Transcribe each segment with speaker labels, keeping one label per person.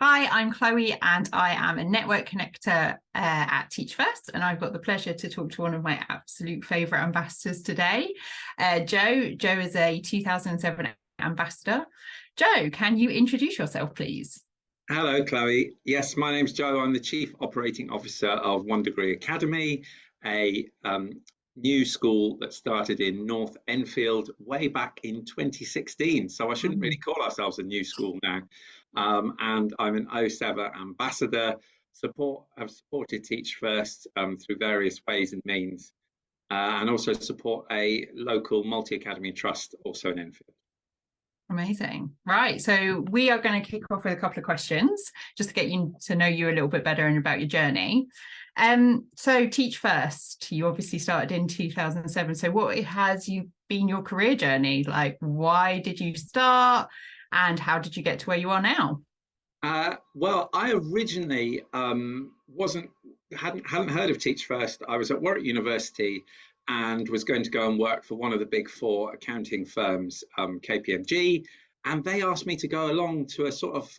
Speaker 1: Hi, I'm Chloe and I am a network connector at Teach First, and I've got the pleasure to talk to one of my absolute favourite ambassadors today, Joe. Joe is a 2007 ambassador. Joe, can you introduce yourself, please?
Speaker 2: Hello, Chloe. Yes, my name's Joe. I'm the Chief Operating Officer of One Degree Academy, a new school that started in North Enfield way back in 2016. So I shouldn't really call ourselves a new school now. And I'm an '07 ambassador. Have supported Teach First through various ways and means, and also support a local multi-academy trust also in Enfield.
Speaker 1: Amazing. Right. So we are going to kick off with a couple of questions just to get you to know you a little bit better and about your journey. So Teach First, you obviously started in 2007. So what has been your career journey? Like, why did you start and how did you get to where you are now?
Speaker 2: Well, I originally wasn't hadn't heard of Teach First. I was at Warwick University and was going to go and work for one of the big four accounting firms, KPMG, and they asked me to go along to a sort of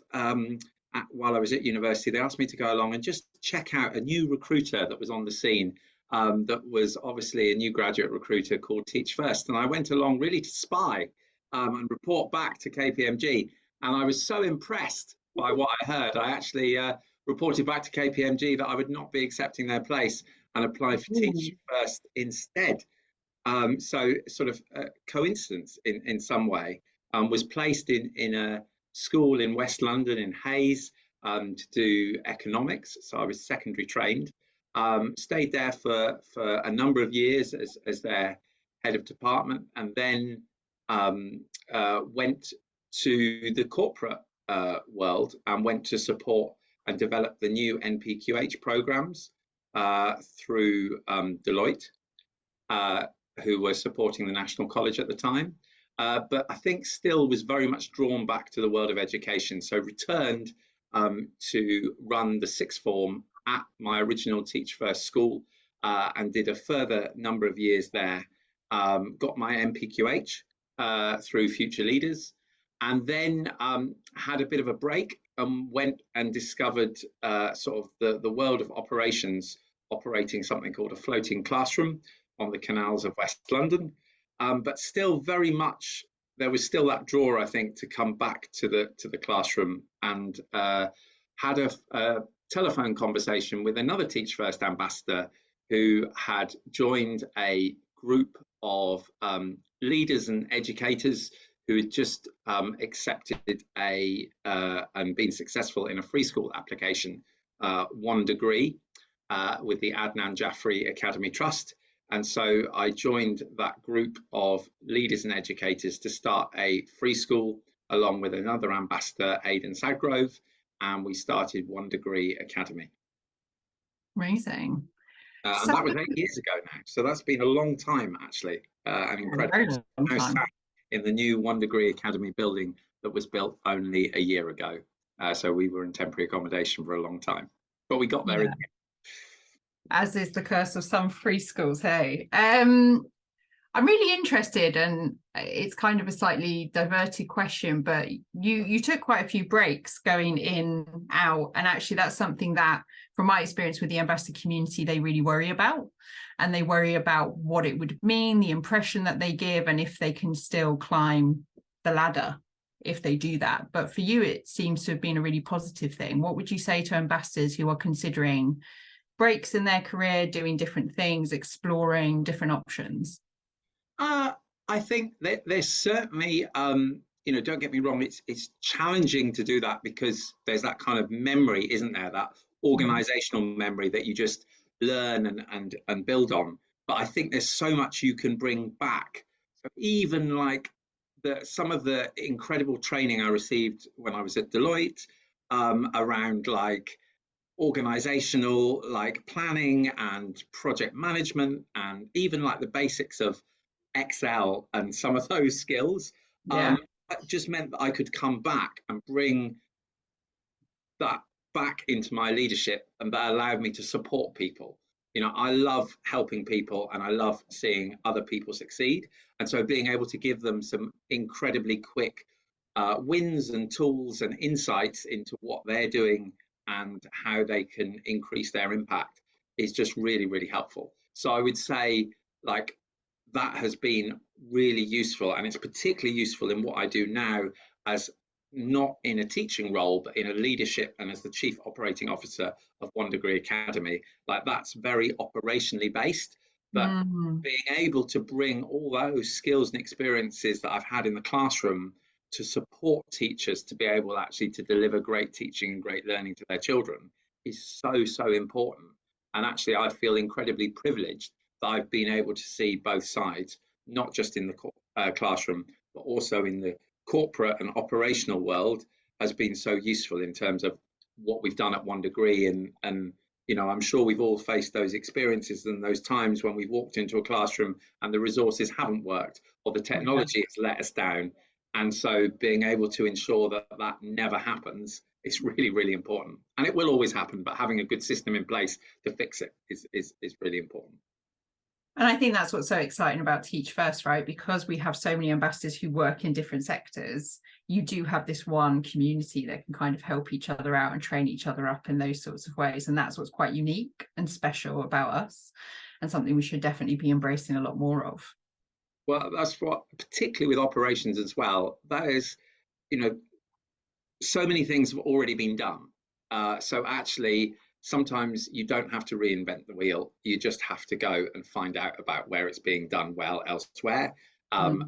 Speaker 2: while I was at university, they asked me to go along and just check out a new recruiter that was on the scene. That was obviously a new graduate recruiter called Teach First, and I went along really to spy and report back to KPMG. And I was so impressed by what I heard, I actually reported back to KPMG that I would not be accepting their place and applied for Teach First instead. So sort of coincidence in some way. Was placed in a school in West London in Hayes to do economics. So I was secondary trained. Stayed there for a number of years as their head of department, and then went to the corporate world and went to support and develop the new NPQH programs through Deloitte, who were supporting the National College at the time. But I think still was very much drawn back to the world of education. So returned to run the sixth form at my original Teach First school and did a further number of years there. Got my NPQH through Future Leaders, and then had a bit of a break and went and discovered sort of the world of operations, operating something called a floating classroom on the canals of West London. But still very much, there was still that draw, I think, to come back to the classroom, and had a telephone conversation with another Teach First ambassador who had joined a group of leaders and educators who had just accepted and been successful in a free school application, One Degree, with the Adnan Jaffrey Academy Trust. And so I joined that group of leaders and educators to start a free school along with another ambassador, Aidan Sadgrove, and we started One Degree Academy.
Speaker 1: Amazing.
Speaker 2: And that was 8 years ago now. So that's been a long time, actually, and incredible.
Speaker 1: Very long
Speaker 2: Now
Speaker 1: time.
Speaker 2: sat in the new One Degree Academy building that was built only a year ago. So we were in temporary accommodation for a long time, but we got there in the end.
Speaker 1: As is the curse of some free schools, hey. I'm really interested, and it's kind of a slightly diverted question, but you took quite a few breaks going in, out, and actually that's something that, from my experience with the ambassador community, they really worry about. And they worry about what it would mean, the impression that they give, and if they can still climb the ladder if they do that. But for you, it seems to have been a really positive thing. What would you say to ambassadors who are considering breaks in their career, doing different things, exploring different options?
Speaker 2: I think that there's certainly, don't get me wrong, it's challenging to do that because there's that kind of memory, isn't there? That organizational memory that you just learn and build on. But I think there's so much you can bring back. So even like some of the incredible training I received when I was at Deloitte around like organizational like planning and project management, and even like the basics of Excel and some of those skills,
Speaker 1: Yeah.
Speaker 2: that just meant that I could come back and bring that back into my leadership, and that allowed me to support people. I love helping people and I love seeing other people succeed. And so being able to give them some incredibly quick wins and tools and insights into what they're doing and how they can increase their impact is just really, really helpful. So I would say, like, that has been really useful, and it's particularly useful in what I do now, as not in a teaching role, but in a leadership and as the chief operating officer of One Degree Academy. Like, that's very operationally based, but being able to bring all those skills and experiences that I've had in the classroom to support teachers to be able actually to deliver great teaching and great learning to their children is so, so important. And actually, I feel incredibly privileged that I've been able to see both sides, not just in the classroom, but also in the corporate and operational world, has been so useful in terms of what we've done at One Degree. And you know, I'm sure we've all faced those experiences and those times when we've walked into a classroom and the resources haven't worked or the technology has let us down. And so being able to ensure that that never happens is really, really important. And it will always happen, but having a good system in place to fix it is really important.
Speaker 1: And I think that's what's so exciting about Teach First, right? Because we have so many ambassadors who work in different sectors, you do have this one community that can kind of help each other out and train each other up in those sorts of ways. And that's what's quite unique and special about us, and something we should definitely be embracing a lot more of.
Speaker 2: Well, that's what, particularly with operations as well, that is, you know, so many things have already been done. So actually, sometimes you don't have to reinvent the wheel. You just have to go and find out about where it's being done well elsewhere, and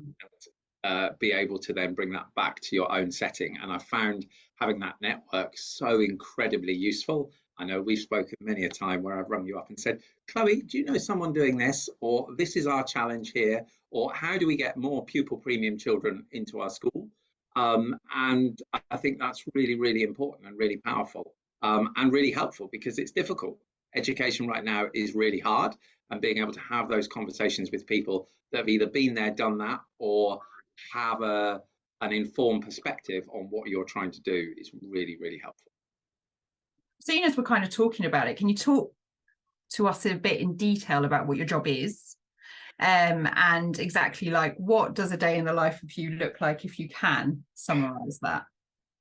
Speaker 2: be able to then bring that back to your own setting. And I found having that network so incredibly useful. I know we've spoken many a time where I've rung you up and said, Chloe, do you know someone doing this? Or this is our challenge here. Or how do we get more pupil premium children into our school? And I think that's really, really important and really powerful, and really helpful, because it's difficult. Education right now is really hard, and being able to have those conversations with people that have either been there, done that, or have an informed perspective on what you're trying to do is really, really helpful.
Speaker 1: Seeing as we're kind of talking about it, can you talk to us a bit in detail about what your job is? And exactly, like, what does a day in the life of you look like, if you can summarize that?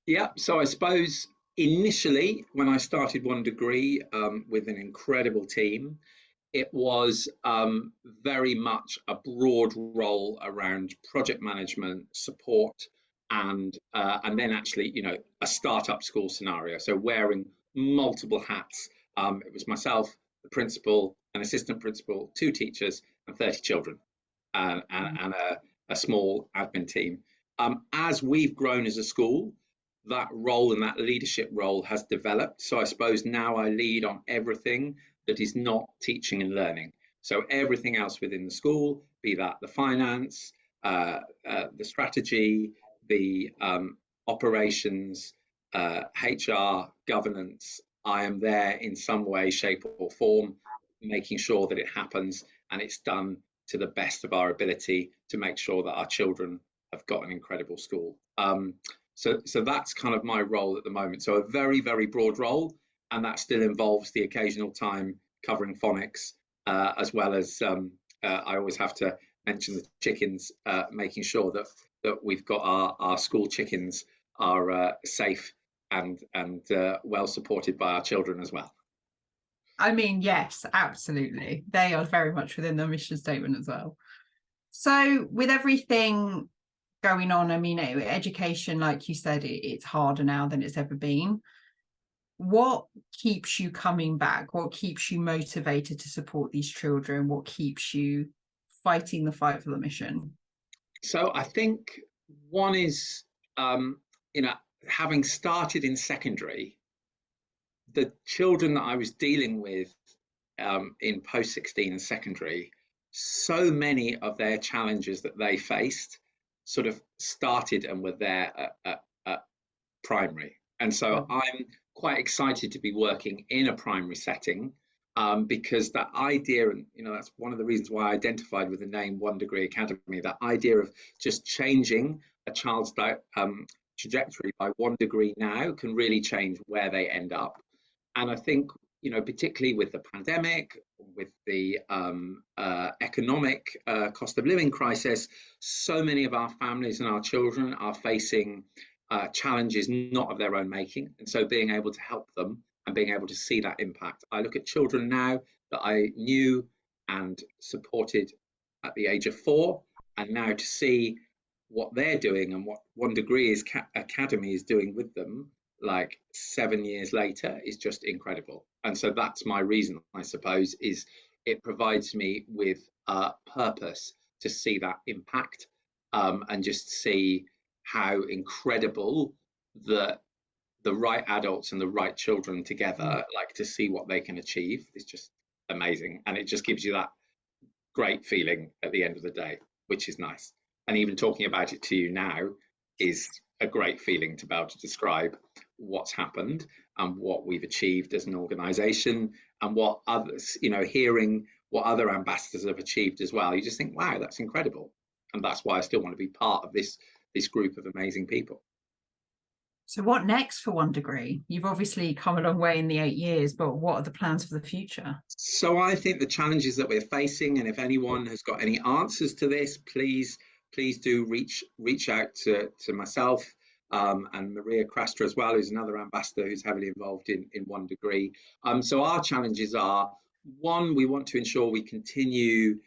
Speaker 2: Yeah, so I suppose initially when I started One Degree, with an incredible team, it was very much a broad role around project management, support, and then actually, you know, a startup school scenario. So wearing multiple hats. It was myself, the principal, an assistant principal, 2 teachers, and 30 children, and a small admin team. As we've grown as a school, that role and that leadership role has developed. So I suppose now I lead on everything that is not teaching and learning. So everything else within the school, be that the finance, the strategy, the operations, HR, governance, I am there in some way, shape or form, making sure that it happens and it's done to the best of our ability to make sure that our children have got an incredible school. So that's kind of my role at the moment. So a very, very broad role, and that still involves the occasional time covering phonics, as well as I always have to mention the chickens, making sure that we've got our school chickens are safe and well supported by our children as well.
Speaker 1: I mean, yes, absolutely. They are very much within the mission statement as well. So with everything going on, I mean, education, like you said, it's harder now than it's ever been. What keeps you coming back? What keeps you motivated to support these children? What keeps you fighting the fight for the mission?
Speaker 2: So I think one is, you know, having started in secondary, the children that I was dealing with in post-16 and secondary, so many of their challenges that they faced sort of started and were there at primary. And so I'm quite excited to be working in a primary setting, because that idea, and you know, that's one of the reasons why I identified with the name One Degree Academy, that idea of just changing a child's trajectory by 1 degree now can really change where they end up. And I think you know, particularly with the pandemic, with the economic cost of living crisis, so many of our families and our children are facing challenges not of their own making. And so being able to help them and being able to see that impact. I look at children now that I knew and supported at the age of 4, and now to see what they're doing and what One Degree is Academy is doing with them, like 7 years later, is just incredible. And so that's my reason, I suppose, is it provides me with a purpose to see that impact, and just see how incredible the right adults and the right children together, like to see what they can achieve is just amazing. And it just gives you that great feeling at the end of the day, which is nice. And even talking about it to you now is a great feeling to be able to describe what's happened and what we've achieved as an organization, and what others, you know, hearing what other ambassadors have achieved as well. You just think, wow, that's incredible. And that's why I still want to be part of this group of amazing people.
Speaker 1: So what next for One Degree? You've obviously come a long way in the 8 years, but what are the plans for the future?
Speaker 2: So I think the challenges that we're facing, and if anyone has got any answers to this, please do reach out to myself, and Maria Crastra as well, who's another ambassador who's heavily involved in One Degree. So our challenges are, one, we want to ensure we continue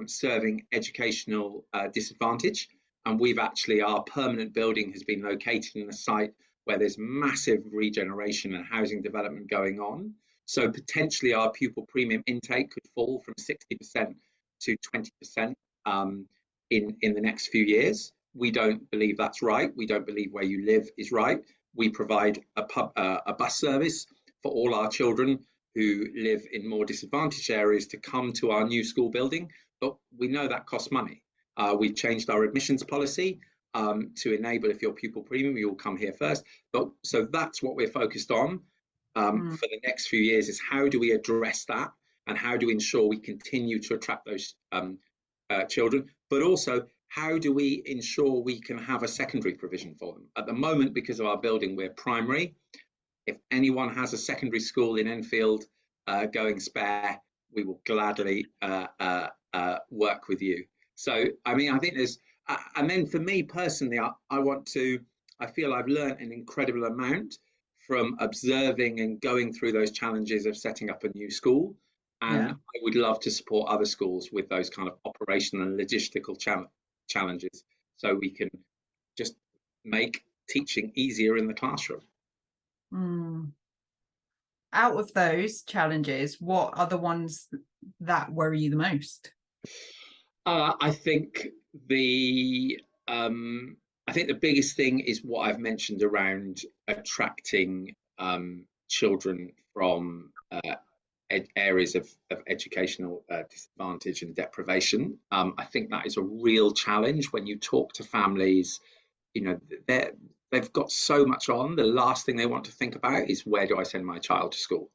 Speaker 2: serving educational disadvantage. And we've actually, our permanent building has been located in a site where there's massive regeneration and housing development going on. So potentially our pupil premium intake could fall from 60% to 20% in the next few years. We don't believe that's right. We don't believe where you live is right. We provide a bus service for all our children who live in more disadvantaged areas to come to our new school building, but we know that costs money. We've changed our admissions policy to enable, if you're pupil premium, you'll come here first. But so that's what we're focused on for the next few years, is how do we address that, and how do we ensure we continue to attract those children, but also how do we ensure we can have a secondary provision for them. At the moment, because of our building, we're primary. If anyone has a secondary school in Enfield going spare, we will gladly work with you. So, I mean, I think there's, and then for me personally, I feel I've learned an incredible amount from observing and going through those challenges of setting up a new school. And I would love to support other schools with those kind of operational and logistical challenges, so we can just make teaching easier in the classroom.
Speaker 1: Out of those challenges, what are the ones that worry you the most?
Speaker 2: I think the biggest thing is what I've mentioned around attracting children from areas of educational disadvantage and deprivation. I think that is a real challenge when you talk to families. You know, they've got so much on. The last thing they want to think about is, where do I send my child to school?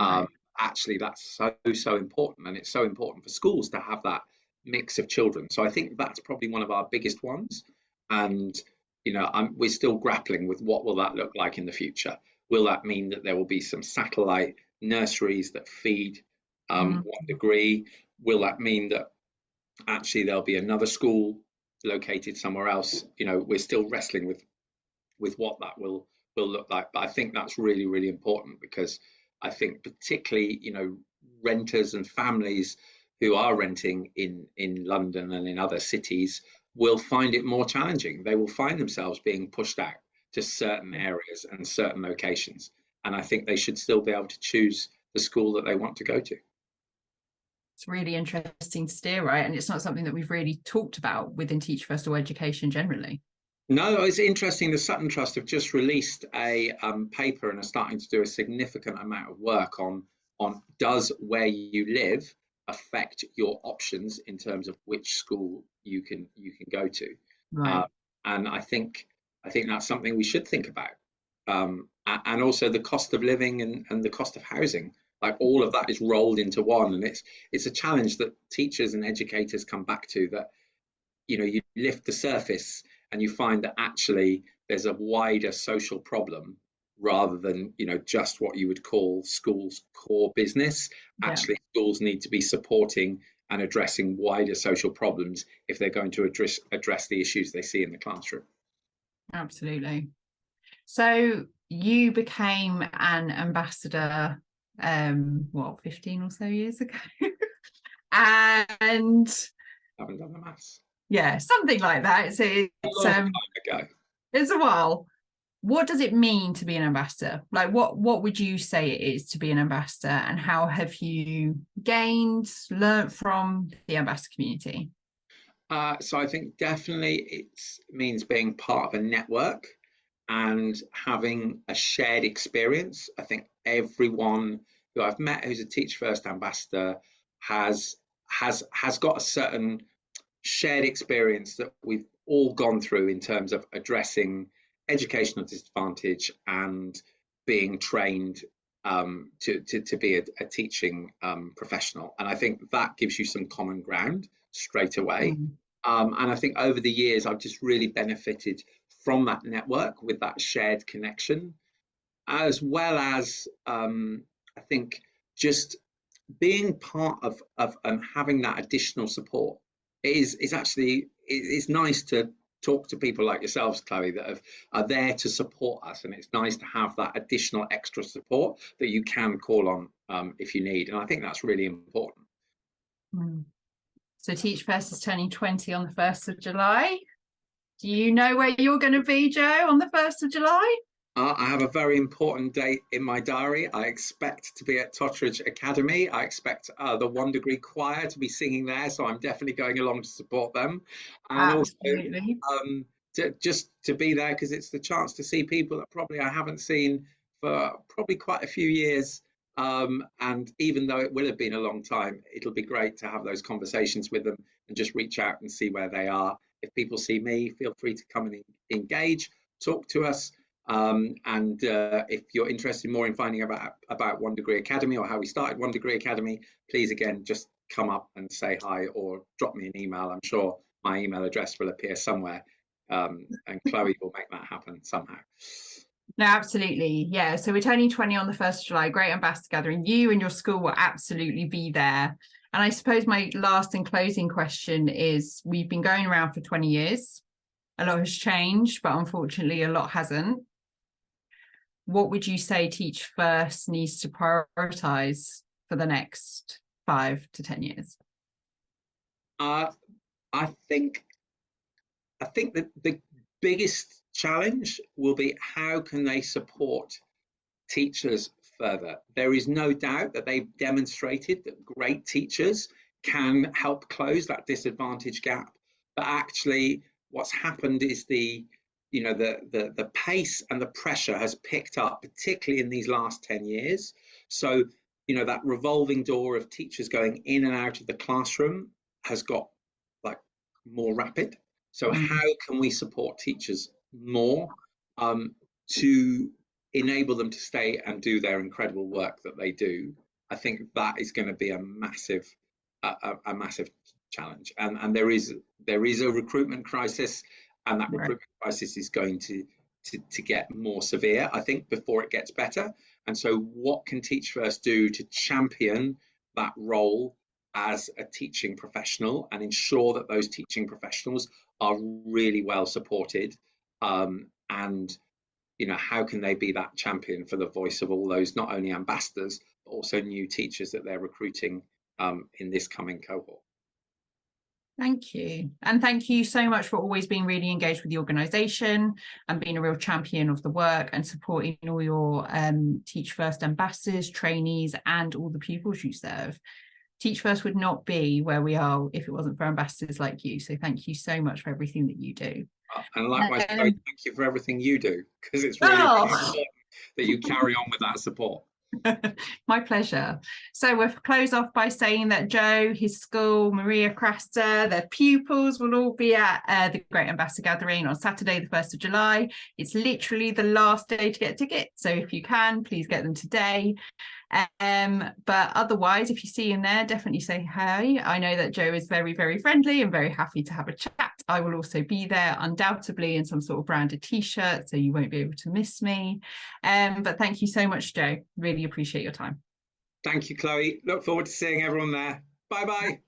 Speaker 2: Right. Actually, that's so important, and it's so important for schools to have that mix of children. So I think that's probably one of our biggest ones. And you know, we're still grappling with what will that look like in the future. Will that mean that there will be some satellite nurseries that feed One Degree? Will that mean that actually there'll be another school located somewhere else? You know, we're still wrestling with what that will look like. But I think that's really, really important, because I think particularly, you know, renters and families who are renting in London and in other cities will find it more challenging. They will find themselves being pushed out to certain areas and certain locations. And I think they should still be able to choose the school that they want to go to.
Speaker 1: It's really interesting to steer, right? And it's not something that we've really talked about within Teach First or education generally.
Speaker 2: No, it's interesting. The Sutton Trust have just released a paper and are starting to do a significant amount of work on does where you live affect your options in terms of which school you can go to. Right. And I think that's something we should think about. And also the cost of living and the cost of housing, like all of that is rolled into one. And it's a challenge that teachers and educators come back to, that, you know, you lift the surface and you find that actually there's a wider social problem rather than, just what you would call schools' core business.
Speaker 1: Yeah,
Speaker 2: Actually, schools need to be supporting and addressing wider social problems if they're going to address the issues they see in the classroom.
Speaker 1: absolutely. So you became an ambassador, 15 or so years ago? And
Speaker 2: I haven't done the maths.
Speaker 1: yeah, something like that.
Speaker 2: A long time ago.
Speaker 1: It's a while. What does it mean to be an ambassador? Like, what would you say it is to be an ambassador, and how have you learnt from the ambassador community?
Speaker 2: So I think definitely it means being part of a network and having a shared experience. I think everyone who I've met who's a Teach First ambassador has got a certain shared experience that we've all gone through in terms of addressing educational disadvantage and being trained to be a teaching professional. And I think that gives you some common ground straight away. And I think over the years, I've just really benefited from that network with that shared connection, as well as I think just being part of and having that additional support is actually, it's nice to talk to people like yourselves, Chloe, that are there to support us, and it's nice to have that additional extra support that you can call on if you need, and I think that's really important.
Speaker 1: So Teach First is turning 20 on the 1st of July. Do you know where you're going to be, Joe, on the 1st of July?
Speaker 2: I have a very important date in my diary. I expect to be at Totteridge Academy. I expect the 1 Degree Choir to be singing there, so I'm definitely going along to support them. And
Speaker 1: Absolutely.
Speaker 2: also just to be there because it's the chance to see people that probably I haven't seen for probably quite a few years. And even though it will have been a long time, it'll be great to have those conversations with them and just reach out and see where they are. If people see me, feel free to come and engage, talk to us. And if you're interested more in finding about 1 Degree Academy or how we started 1 Degree Academy, please again just come up and say hi or drop me an email. I'm sure my email address will appear somewhere, and Chloe will make that happen somehow.
Speaker 1: No, absolutely. Yeah. So we're turning 20 on the 1st of July. Great ambassador gathering. You and your school will absolutely be there. And I suppose my last and closing question is, we've been going around for 20 years. A lot has changed, but unfortunately a lot hasn't. What would you say Teach First needs to prioritize for the next 5 to 10 years?
Speaker 2: I think that the biggest challenge will be how can they support teachers further. There is no doubt that they've demonstrated that great teachers can help close that disadvantage gap, but actually what's happened is the pace and the pressure has picked up, particularly in these last 10 years. So that revolving door of teachers going in and out of the classroom has got like more rapid. So how can we support teachers more to enable them to stay and do their incredible work that they do? I think that is going to be a massive challenge, and there is a recruitment crisis, and that recruitment crisis is going to get more severe, I think, before it gets better. And so what can Teach First do to champion that role as a teaching professional and ensure that those teaching professionals are really well supported, and how can they be that champion for the voice of all those, not only ambassadors, but also new teachers that they're recruiting in this coming cohort?
Speaker 1: Thank you. And thank you so much for always being really engaged with the organisation and being a real champion of the work and supporting all your Teach First ambassadors, trainees, and all the pupils you serve. Teach First would not be where we are if it wasn't for ambassadors like you. So thank you so much for everything that you do.
Speaker 2: And likewise, thank you for everything you do, because it's really important that you carry on with that support.
Speaker 1: My pleasure. So we'll close off by saying that Joe, his school, Maria Crasta, their pupils will all be at the Great Ambassador Gathering on Saturday, the 1st of July. It's literally the last day to get tickets. So if you can, please get them today. But otherwise, if you see him there, definitely say hi. I know that Joe is very, very friendly and very happy to have a chat. I will also be there undoubtedly in some sort of branded t-shirt, so you won't be able to miss me. But thank you so much, Joe. Really appreciate your time.
Speaker 2: Thank you, Chloe. Look forward to seeing everyone there. Bye bye.